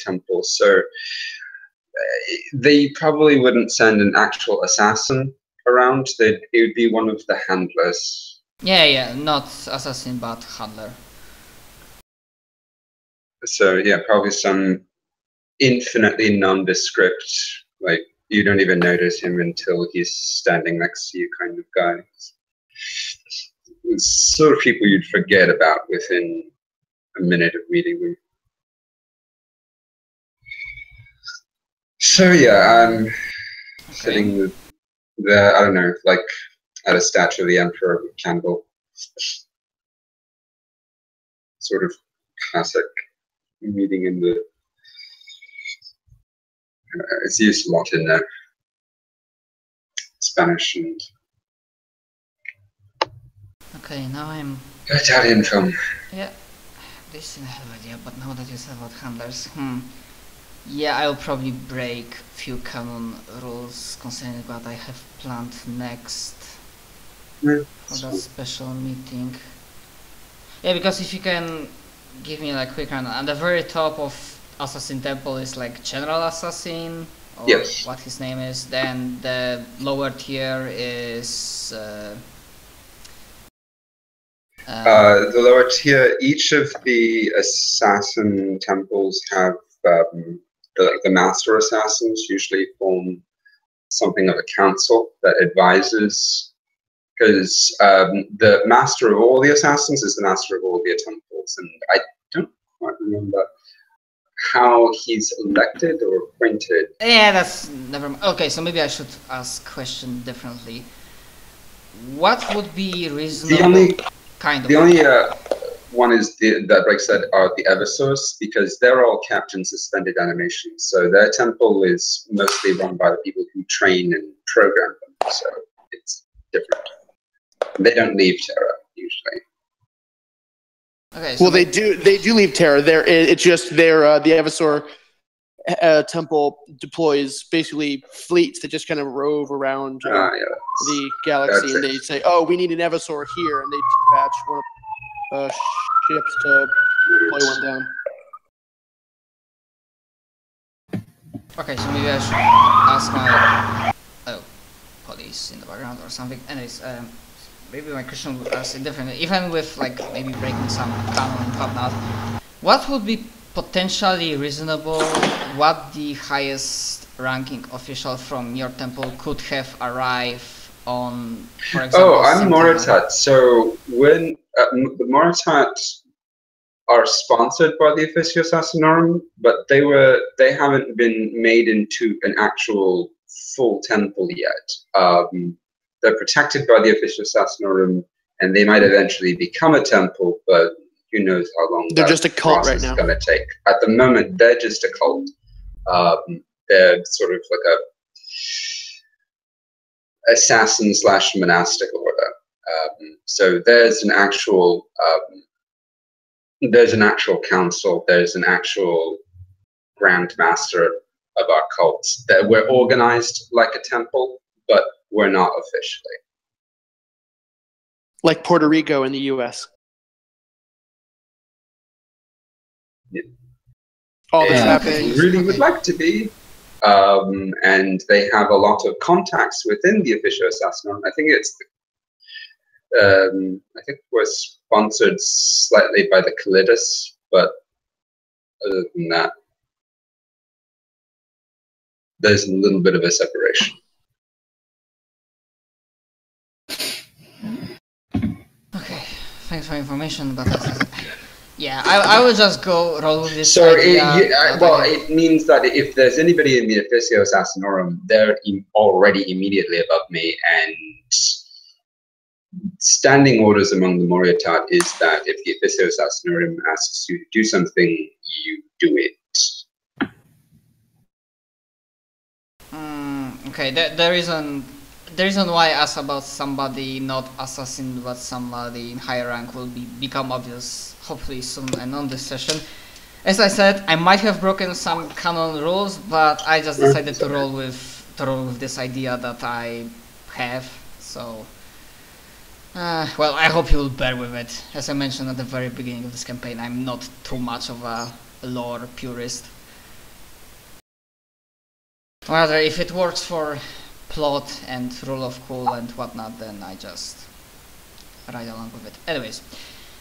temple, so they probably wouldn't send an actual assassin around. It would be one of the handlers. Yeah, not assassin, but handler. So yeah, probably some infinitely nondescript, like you don't even notice him until he's standing next to you kind of guy. It's sort of people you'd forget about within a minute of meeting them. So yeah, I'm sitting there, I don't know, like at a statue of the Emperor with a candle. Sort of classic meeting in the... it's used a lot in Spanish and... Okay, now I'm... Italian film. Yeah, this I have no idea, but now that you said about handlers, yeah, I'll probably break few canon rules concerning what I have planned next for that special meeting. Yeah, because if you can give me like quick run, at the very top of Assassin Temple is like General Assassin, or yes, what his name is. Then the lower tier is the lower tier. Each of the assassin temples have the master assassins usually form something of a council that advises, because the master of all the assassins is the master of all the temples, and I don't quite remember how he's elected or appointed. Yeah, that's never mind. Okay, so maybe I should ask question differently. What would be reasonable? The only one is that breaks that are the Eversource, because they're all kept in suspended animation. So their temple is mostly run by the people who train and program them. So it's different. They don't leave Terra usually. Okay. So well, they do leave Terra. It's just the Eversor temple deploys basically fleets that just kind of rove around the galaxy, and they say, "Oh, we need an Eversor here," and they dispatch one of ships to deploy one down. Okay, so maybe I should ask my police in the background or something. Anyways, maybe my question would ask it differently. Even with like maybe breaking some canon and whatnot, what would be potentially reasonable? What the highest ranking official from your temple could have arrived on, for example? Oh, I'm Moritat. So when the Moritat are sponsored by the Officio Assassinorum, but they haven't been made into an actual full temple yet. They're protected by the Officio Assassinorum, and they might eventually become a temple, but who knows how long they're just a cult right now. Is going to take. At the moment, they're just a cult. They're sort of like a assassin/monastic order. So there's an actual council. There's an actual grand master of our cults. That we're organized like a temple, but we're not officially. Like Puerto Rico in the U.S. Yeah. All this happening. Really would like to be. And they have a lot of contacts within the Officio Assassinorum. I think we're sponsored slightly by the Calidus, but other than that, there's a little bit of a separation. Okay, thanks for information, but yeah, I will just go roll with this. So it means that if there's anybody in the Officio Assassinorum, they're already immediately above me, and standing orders among the Moritat is that if the Officio Assassinorum asks you to do something, you do it. Okay, the reason why I asked about somebody not assassin but somebody in higher rank will become obvious hopefully soon and on this session. As I said, I might have broken some canon rules, but I just decided to roll with this idea that I have. So, well, I hope you will bear with it. As I mentioned at the very beginning of this campaign, I'm not too much of a lore purist. Rather, if it works for plot and rule of cool and whatnot, then I just ride along with it. Anyways,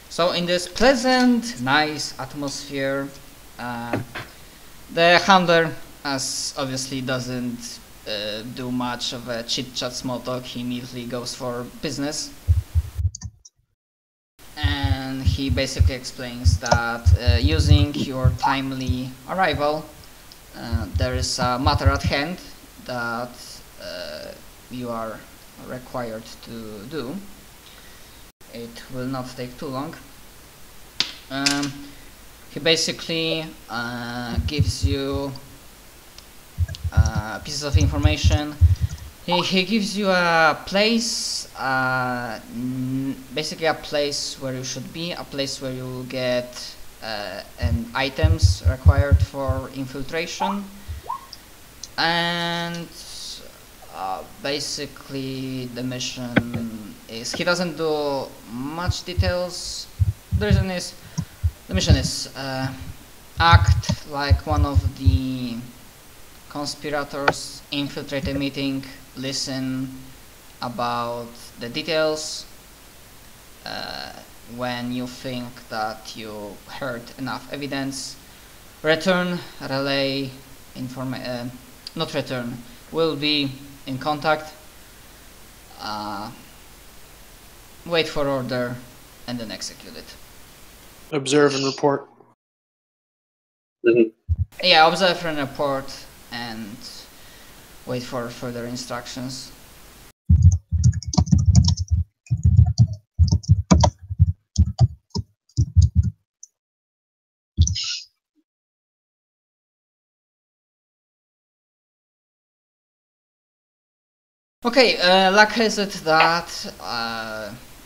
so in this pleasant, nice atmosphere, the handler, as obviously doesn't do much of a chit-chat small talk, he immediately goes for business. And he basically explains that using your timely arrival, there is a matter at hand that you are required to do. It will not take too long. He basically gives you pieces of information. He gives you a place, basically a place where you should be, a place where you will get items required for infiltration, and basically the mission is, he doesn't do much details. The mission is act like one of the conspirators, infiltrate a meeting, listen about the details. When you think that you heard enough evidence, return, relay, not return, will be in contact, wait for order, and then execute it. Observe and report. Yeah, observe and report, and wait for further instructions. Okay, luck has it that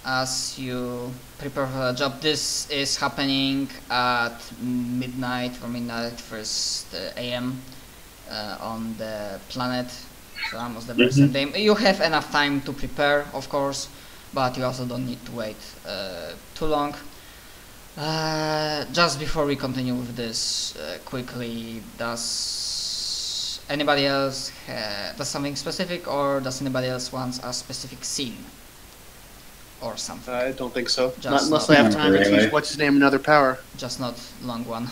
as you prepare for the job, this is happening at midnight or midnight first AM on the planet, so almost the very same day. You have enough time to prepare, of course, but you also don't need to wait too long. Just before we continue with this, quickly, does anybody else does something specific, or does anybody else want a specific scene or something? I don't think so. Not unless I have time to teach what's his name another power. Just not long one.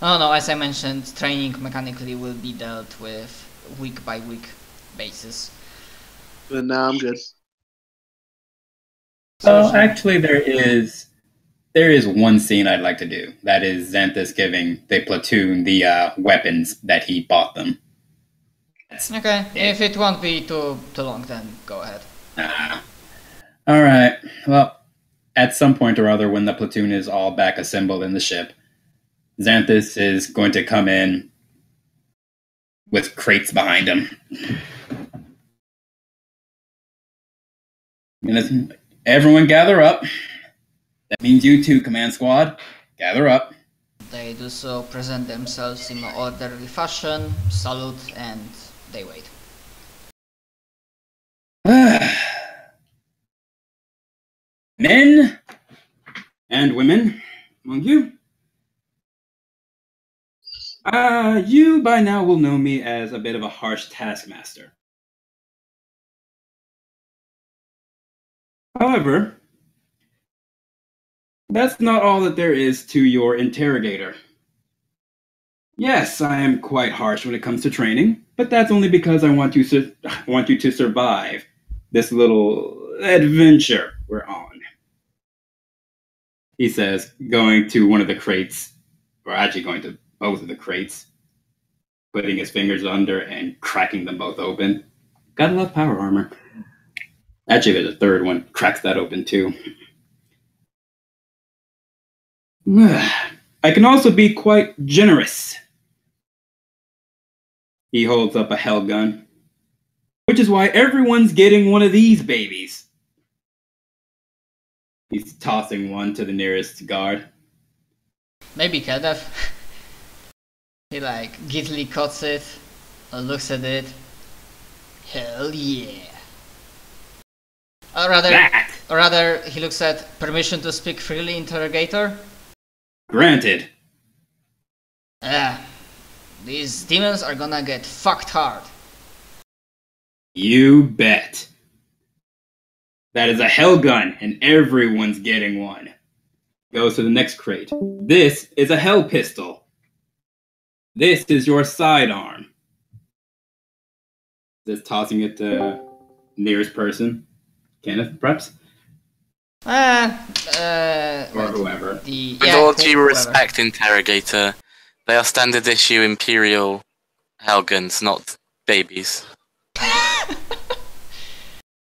No, as I mentioned, training mechanically will be dealt with week by week basis. But now I'm good. So actually there is one scene I'd like to do. That is Xanthus giving the platoon the weapons that he bought them. Okay, if it won't be too long, then go ahead. Alright, well, at some point or other when the platoon is all back assembled in the ship, Xanthus is going to come in with crates behind him. Everyone gather up. That means you too, Command Squad. Gather up. They do so, present themselves in an orderly fashion, salute, and they wait. Men and women among you. You by now will know me as a bit of a harsh taskmaster. However, that's not all that there is to your interrogator. Yes, I am quite harsh when it comes to training, but that's only because I want you to survive this little adventure we're on. He says, going to one of the crates, or actually going to both of the crates, putting his fingers under and cracking them both open. Gotta love power armor. Actually, there's a third one. Cracks that open too. I can also be quite generous. He holds up a hell gun, which is why everyone's getting one of these babies. He's tossing one to the nearest guard. Maybe Kadaf. He giddily cuts it, looks at it. Hell yeah. Or rather, he looks at permission to speak freely, interrogator. Granted. these demons are gonna get fucked hard. You bet. That is a hell gun, and everyone's getting one. Goes to the next crate. This is a hell pistol. This is your sidearm. Just tossing it to nearest person. Kenneth, perhaps? Or whoever. With all due respect, Interrogator, they are standard issue Imperial hellguns, not babies.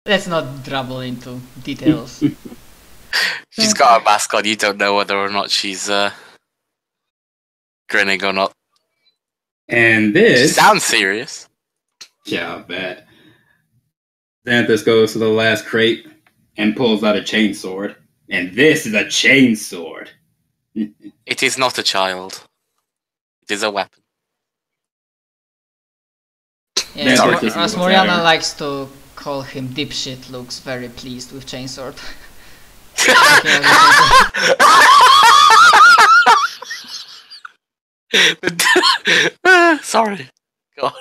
Let's not trouble into details. She's got a mask on, you don't know whether or not she's grinning or not. And this... She sounds serious. Yeah, I'll bet. Xanthus goes to the last crate and pulls out a chainsword. And this is a chainsword. It is not a child. It is a weapon. Yeah, as Moriana likes to call him dipshit, looks very pleased with chainsword. Sorry. God.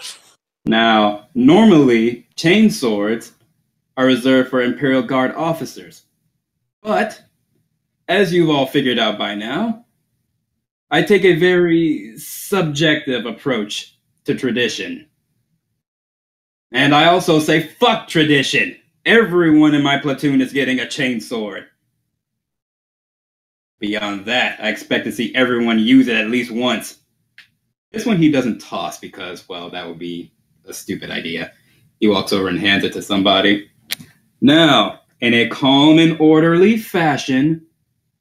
Now, normally, chainswords are reserved for Imperial Guard officers. But, as you've all figured out by now, I take a very subjective approach to tradition. And I also say, fuck tradition! Everyone in my platoon is getting a chainsword. Beyond that, I expect to see everyone use it at least once. This one he doesn't toss because, well, that would be a stupid idea. He walks over and hands it to somebody. Now, in a calm and orderly fashion,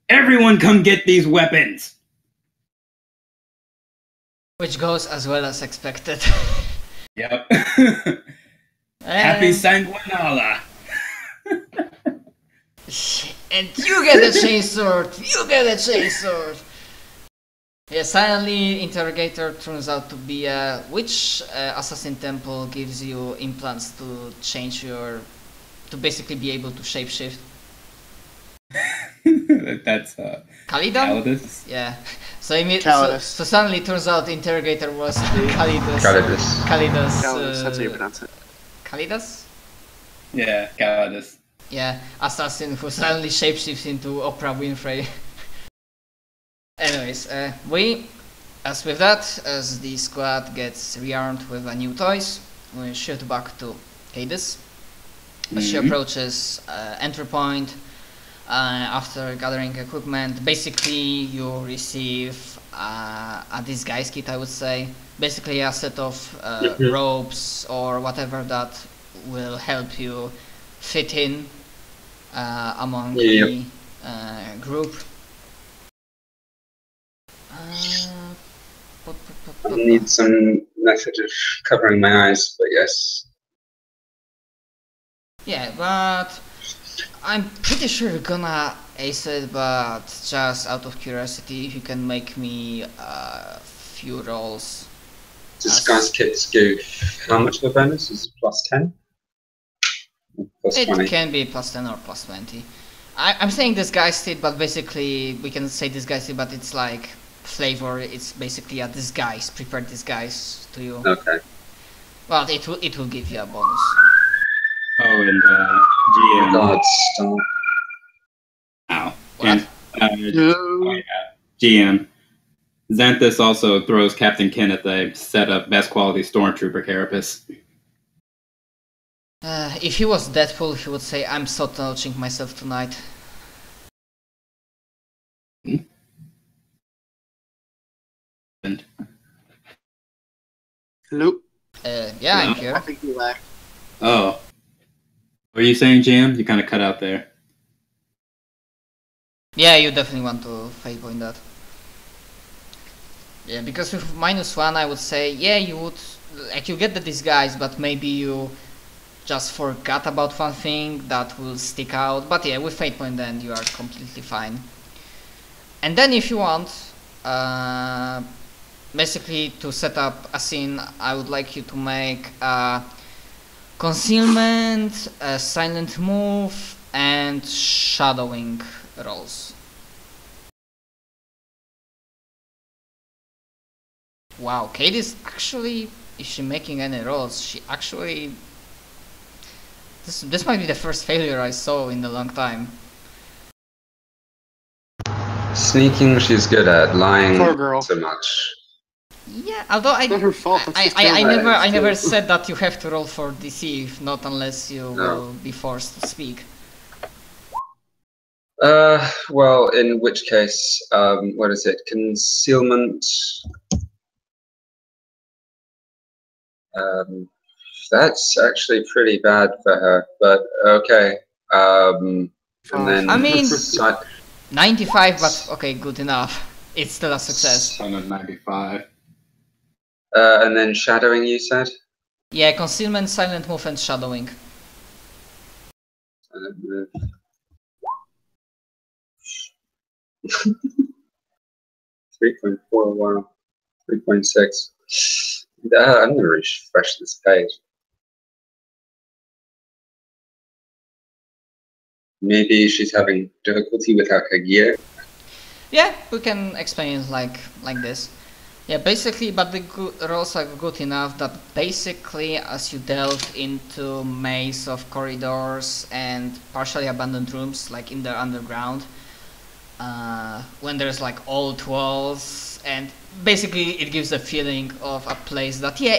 everyone come get these weapons! Which goes as well as expected. Yep. Happy Sanguinala! And you get a chainsword! You get a chainsword! Yeah, suddenly Interrogator turns out to be which Assassin Temple gives you implants to change your... to basically be able to shapeshift? That's Calidon? Calidus? Yeah. So suddenly it turns out Interrogator was the Calidus. Calidus, that's how you pronounce it. Calidus? Yeah, Calidus. Yeah, assassin who suddenly shapeshifts into Oprah Winfrey. Anyways, as the squad gets rearmed with new toys, we shift back to Hades. As she approaches entry point, after gathering equipment, basically you receive a disguise kit, I would say. Basically a set of ropes or whatever that will help you fit in among the group. I need some method of covering my eyes, but yes. Yeah, but I'm pretty sure you're gonna ace it, but just out of curiosity, if you can make me a few rolls. Disguise kits give how much of a bonus? Is it plus 10? Plus 20? It can be plus 10 or plus 20. I'm saying disguise kit, but basically we can say disguise kit, but it's like flavor. It's basically a disguise, prepared disguise to you. Okay. Well, it will give you a bonus. Oh, and GM. God, stop. Ow. What? And, GM. Xanthus also throws Captain Kenneth a set of best quality stormtrooper carapace. If he was Deadpool, he would say, "I'm so touching myself tonight." Hello? Yeah, I'm here. I think you lagged. Oh. What are you saying, GM? You kind of cut out there. Yeah, you definitely want to fate point that. Yeah, because with -1, I would say, yeah, you would, like, you get the disguise, but maybe you just forgot about one thing that will stick out. But yeah, with fate point, then you are completely fine. And then if you want, basically to set up a scene, I would like you to make a concealment, a silent move, and shadowing rolls. Wow, Kate is actually, is she making any rolls? She actually, this might be the first failure I saw in a long time. Sneaking, she's good at. Lying, Poor girl. not so much. Yeah, although It's not her fault. That's just I terrible. never said that you have to roll for DC, if not unless you will be forced to speak. Well, in which case, what is it? Concealment. That's actually pretty bad for her, but okay. And then I mean, 95, but okay, good enough. It's still a success. 195. And then shadowing, you said? Yeah, concealment, silent move, and shadowing. Silent move. 3.4, wow. 3.6. I'm going to refresh this page. Maybe she's having difficulty without her gear. Yeah, we can explain it like this. Yeah, basically, but the rolls are good enough that basically as you delve into maze of corridors and partially abandoned rooms, like in the underground, when there's like old walls, and basically it gives a feeling of a place that, yeah,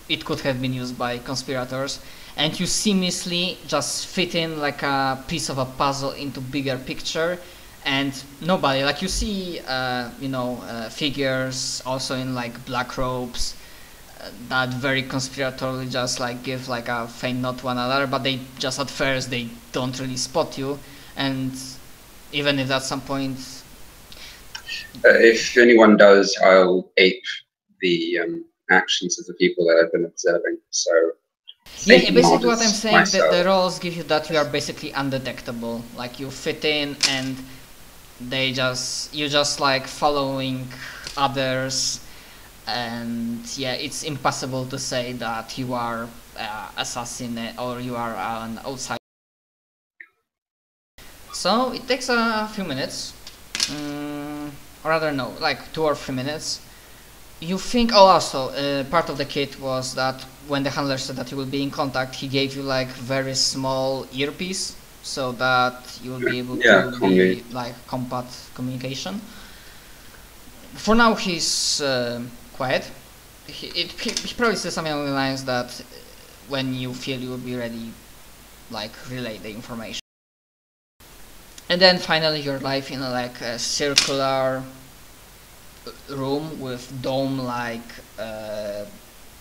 it could have been used by conspirators, and you seamlessly just fit in like a piece of a puzzle into bigger picture. And nobody, like you see, figures also in like black robes that very conspiratorially just like give like a faint nod to one another, but they just at first they don't really spot you, and even if at some point, if anyone does, I'll ape the actions of the people that I've been observing. So yeah, basically what I'm saying, that the roles give you that you are basically undetectable, like you fit in and you're just like following others, and yeah, it's impossible to say that you are assassin or you are an outsider. So it takes a few minutes, or rather no, like 2 or 3 minutes. You think, oh, also part of the kit was that when the handler said that you will be in contact, he gave you like very small earpiece, so that you will be able to be like combat communication. For now he's quiet. He probably says something along the lines that when you feel you will be ready, like relay the information. And then finally you're live in like a circular room with dome-like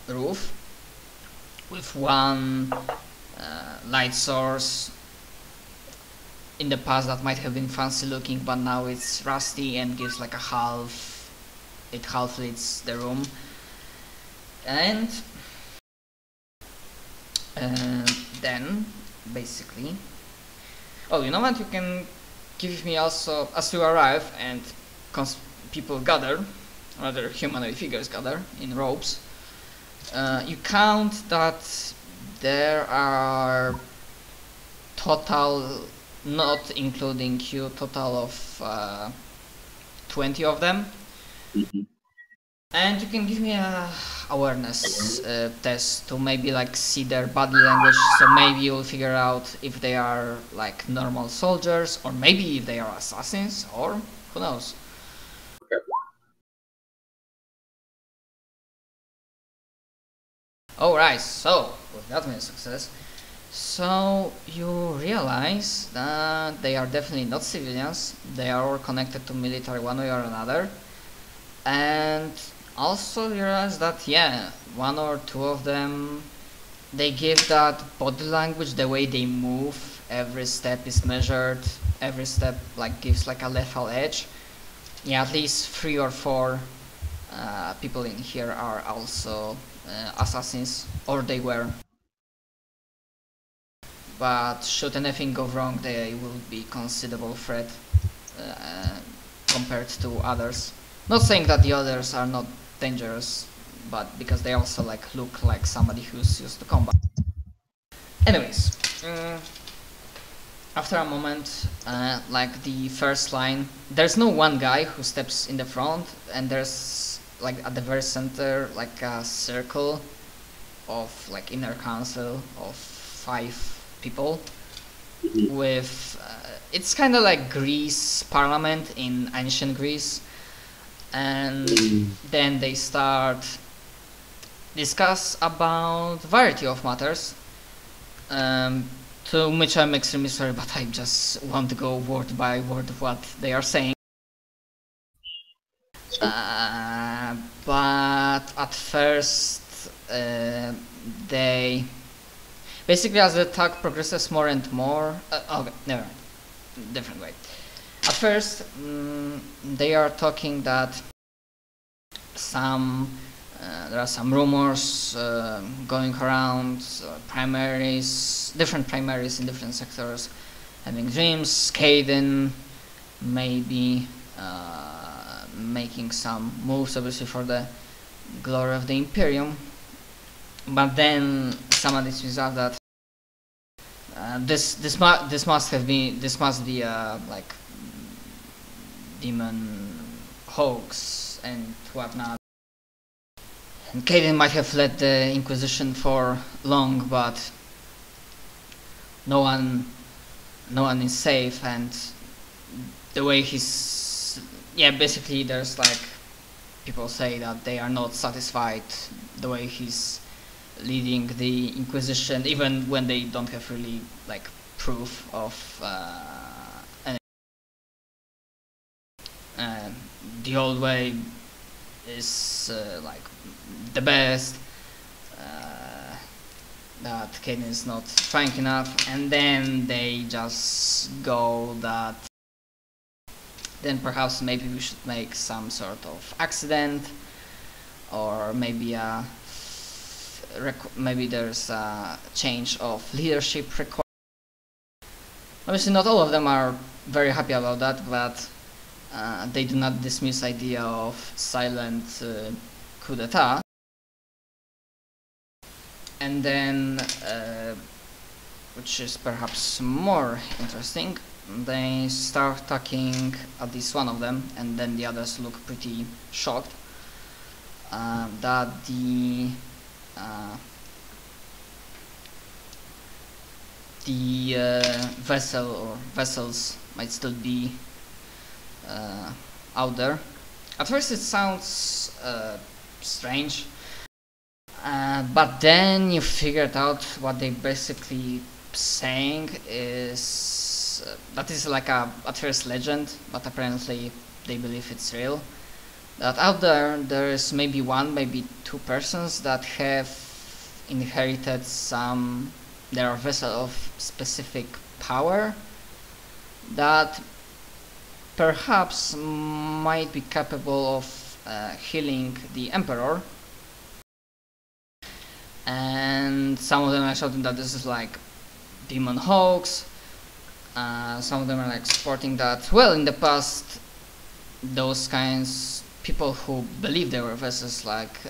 roof, with one light source. In the past that might have been fancy looking, but now it's rusty and gives like a half lights the room. And then basically, oh, you know what, you can give me also, as you arrive and people gather, rather humanoid figures gather in robes, you count that there are total, not including you, total of 20 of them. Mm-hmm. And you can give me a awareness test to maybe like see their body language, so maybe you'll figure out if they are like normal soldiers, or maybe if they are assassins, or who knows. Okay. Alright, so with that being a success, so you realize that they are definitely not civilians, they are all connected to military one way or another, and also realize that, yeah, 1 or 2 of them, they give that body language, the way they move, every step is measured, every step like gives like a lethal edge. Yeah, at least 3 or 4 people in here are also assassins, or they were. But should anything go wrong, they will be considerable threat compared to others. Not saying that the others are not dangerous, but because they also like look like somebody who's used to combat. Anyways, after a moment, like the first line, there's no one guy who steps in the front, and there's like at the very center, like a circle of like inner council of 5 people with it's kind of like Greece parliament in ancient Greece, and then they start discuss about variety of matters, to which I'm extremely sorry, but I just want to go word by word of what they are saying. But at first they basically, as the talk progresses more and more, okay, never mind, different way. At first they are talking that there are some rumors going around, different primaries in different sectors having dreams, Caden maybe making some moves obviously for the glory of the Imperium, but then someone dismisses out that this must be like demon hoax and whatnot. And Caden might have led the Inquisition for long, but no one is safe, and the way basically there's like people say that they are not satisfied the way he's leading the Inquisition, even when they don't have really like proof of the old way is like the best, that Caden is not trying enough, and then they just go that then perhaps maybe we should make some sort of accident, or maybe maybe there's a change of leadership required. Obviously not all of them are very happy about that, but they do not dismiss idea of silent coup d'etat. And then, which is perhaps more interesting, they start talking, at least one of them, and then the others look pretty shocked, that the vessel or vessels might still be out there. At first it sounds strange, but then you figured out what they basically saying is that is like a at first legend, but apparently they believe it's real. That out there is maybe 1, maybe 2 persons that have inherited their vessel of specific power that perhaps might be capable of healing the Emperor. And some of them are shouting that this is like demon hoax. Some of them are like supporting that, well, in the past those people who believe they were vessels, like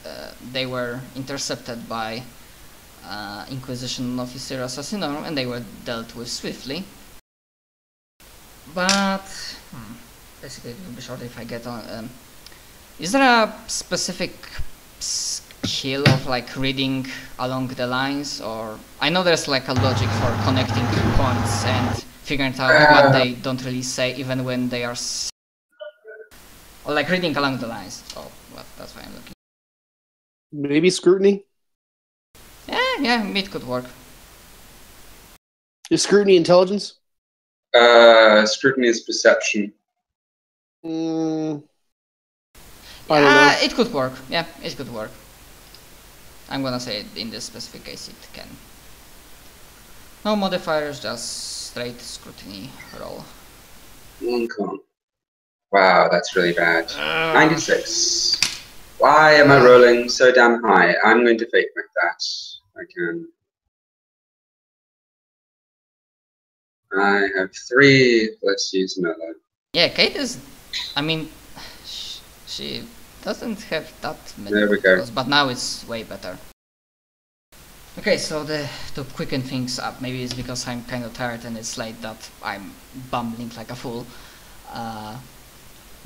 they were intercepted by Inquisition officer Assassinorum, and they were dealt with swiftly. But basically it will be short if I get on. Is there a specific skill of like reading along the lines, or I know there's like a logic for connecting points and figuring out what they don't really say even when they are or like reading along the lines. Oh, well, that's why I'm looking. Maybe scrutiny? Yeah, it could work. Is scrutiny intelligence? Scrutiny is perception. I don't know. It could work. Yeah, it could work. I'm gonna say it in this specific case it can. No modifiers, just straight scrutiny roll. One con. Wow, that's really bad. 96. Why am I rolling so damn high? I'm going to fake make that. I can. I have 3. Let's use another. Yeah, Kate is. I mean, she doesn't have that many. There we go. Rolls, but now it's way better. Okay, so to quicken things up, maybe it's because I'm kind of tired and it's late that I'm bumbling like a fool.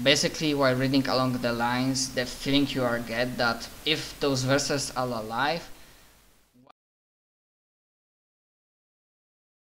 basically while reading along the lines, the feeling you are get that if those verses are alive,